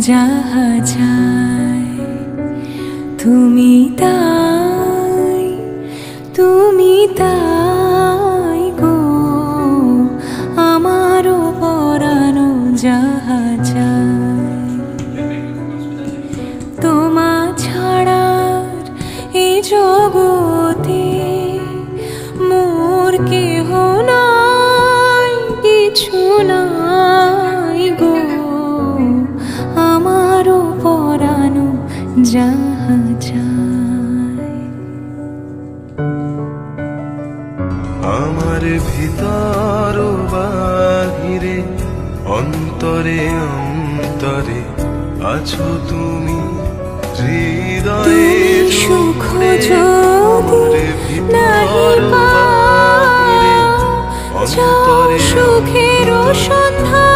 যাহা যায় তুমি তাই, তুমি তাই গো আমারও পরানো যাহা যায়। তোমা ছাড়ার এই জগতে মোর কেহ নাই, কিছু নাই গো আমারও পরানো যাহা যায়। আমার ভিতর বাহিরে অন্তরে অন্তরে আছো তুমি, হৃদয়ে সুখ যদি নাহি পাও, যাও সুখের সন্ধান